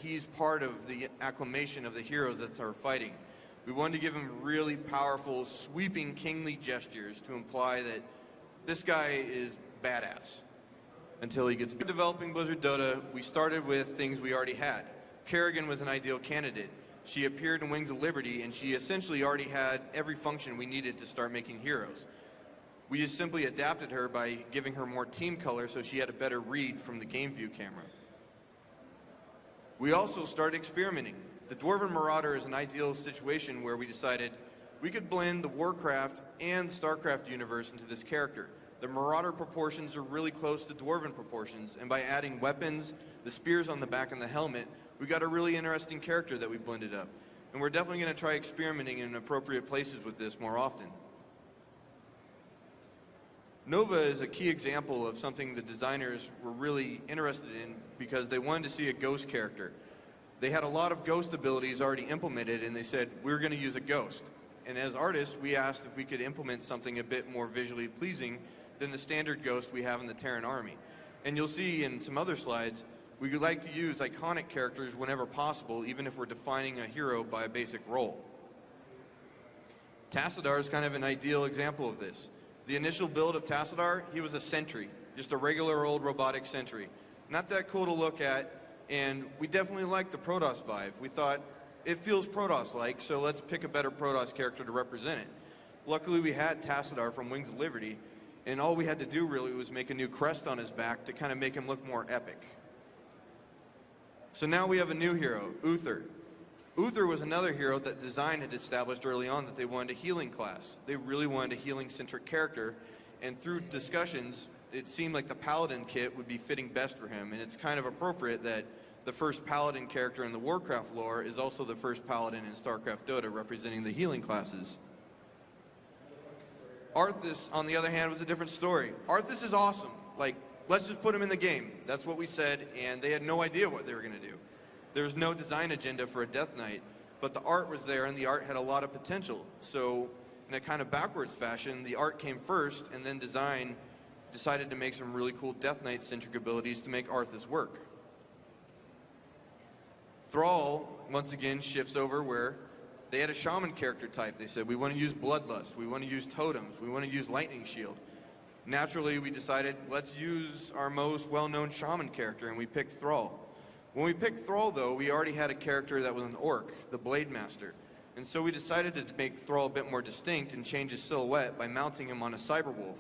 he's part of the acclamation of the heroes that are fighting. We wanted to give him really powerful, sweeping, kingly gestures to imply that this guy is badass until he gets developing Blizzard DotA. We started with things we already had. Kerrigan was an ideal candidate. She appeared in Wings of Liberty, and she essentially already had every function we needed to start making heroes. We just simply adapted her by giving her more team color so she had a better read from the game view camera. We also started experimenting. The Dwarven Marauder is an ideal situation where we decided we could blend the Warcraft and StarCraft universe into this character. The Marauder proportions are really close to Dwarven proportions, and by adding weapons, the spears on the back and the helmet, we got a really interesting character that we blended up. And we're definitely going to try experimenting in appropriate places with this more often. Nova is a key example of something the designers were really interested in because they wanted to see a ghost character. They had a lot of ghost abilities already implemented, and they said, we're going to use a ghost. And as artists, we asked if we could implement something a bit more visually pleasing than the standard ghost we have in the Terran army. And you'll see in some other slides, we would like to use iconic characters whenever possible, even if we're defining a hero by a basic role. Tassadar is kind of an ideal example of this. The initial build of Tassadar, he was a sentry, just a regular old robotic sentry. Not that cool to look at, and we definitely liked the Protoss vibe. We thought, it feels Protoss-like, so let's pick a better Protoss character to represent it. Luckily, we had Tassadar from Wings of Liberty, and all we had to do really was make a new crest on his back to kind of make him look more epic. So now we have a new hero, Uther. Uther was another hero that design had established early on that they wanted a healing class. They really wanted a healing-centric character, and through discussions, it seemed like the Paladin kit would be fitting best for him, and it's kind of appropriate that the first Paladin character in the Warcraft lore is also the first Paladin in StarCraft DotA, representing the healing classes. Arthas, on the other hand, was a different story. Arthas is awesome. Like, let's just put him in the game. That's what we said, and they had no idea what they were going to do. There was no design agenda for a Death Knight, but the art was there, and the art had a lot of potential. So, in a kind of backwards fashion, the art came first, and then design decided to make some really cool Death Knight-centric abilities to make Arthas work. Thrall, once again, shifts over where they had a shaman character type. They said, we want to use Bloodlust, we want to use Totems, we want to use Lightning Shield. Naturally, we decided, let's use our most well-known shaman character, and we picked Thrall. When we picked Thrall, though, we already had a character that was an orc, the Blade Master. And so we decided to make Thrall a bit more distinct and change his silhouette by mounting him on a Cyberwolf.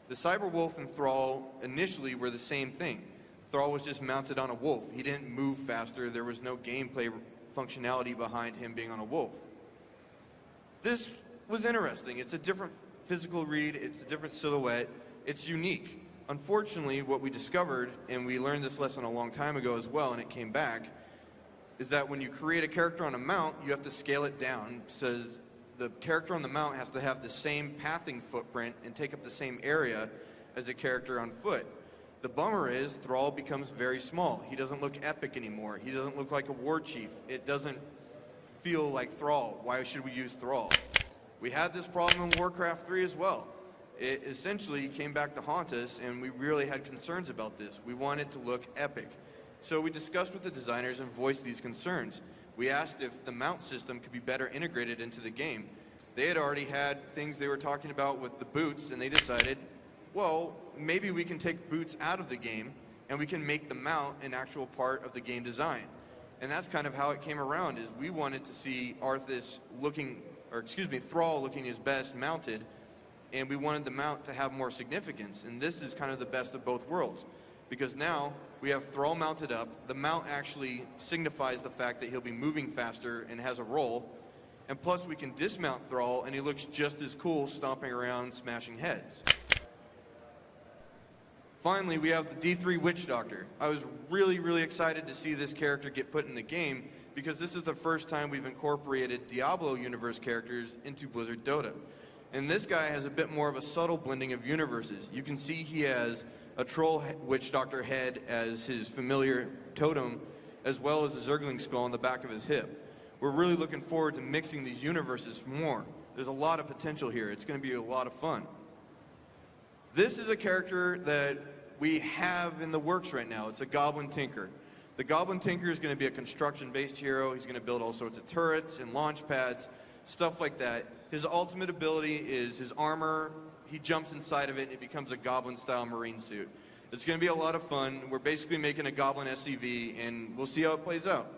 The Cyberwolf and Thrall initially were the same thing. Thrall was just mounted on a wolf. He didn't move faster. There was no gameplay functionality behind him being on a wolf. This was interesting. It's a different physical read. It's a different silhouette. It's unique. Unfortunately, what we discovered, and we learned this lesson a long time ago as well, and it came back, is that when you create a character on a mount, you have to scale it down. It says the character on the mount has to have the same pathing footprint and take up the same area as a character on foot. The bummer is Thrall becomes very small. He doesn't look epic anymore. He doesn't look like a war chief. It doesn't feel like Thrall. Why should we use Thrall? We had this problem in Warcraft 3 as well. It essentially came back to haunt us, and we really had concerns about this. We wanted it to look epic. So we discussed with the designers and voiced these concerns. We asked if the mount system could be better integrated into the game. They had already had things they were talking about with the boots, and they decided, well, maybe we can take boots out of the game, and we can make the mount an actual part of the game design. And that's kind of how it came around, is we wanted to see Thrall looking his best mounted, and we wanted the mount to have more significance. And this is kind of the best of both worlds, because now we have Thrall mounted up. The mount actually signifies the fact that he'll be moving faster and has a role, and plus we can dismount Thrall, and he looks just as cool stomping around smashing heads. Finally, we have the D3 Witch Doctor. I was really excited to see this character get put in the game, because this is the first time we've incorporated Diablo universe characters into Blizzard DotA. And this guy has a bit more of a subtle blending of universes. You can see he has a Troll Witch Doctor head as his familiar totem, as well as a Zergling skull on the back of his hip. We're really looking forward to mixing these universes more. There's a lot of potential here. It's going to be a lot of fun. This is a character that we have in the works right now. It's a Goblin Tinker. The Goblin Tinker is going to be a construction-based hero. He's going to build all sorts of turrets and launch pads, stuff like that. His ultimate ability is his armor. He jumps inside of it, and it becomes a Goblin-style marine suit. It's going to be a lot of fun. We're basically making a Goblin SCV, and we'll see how it plays out.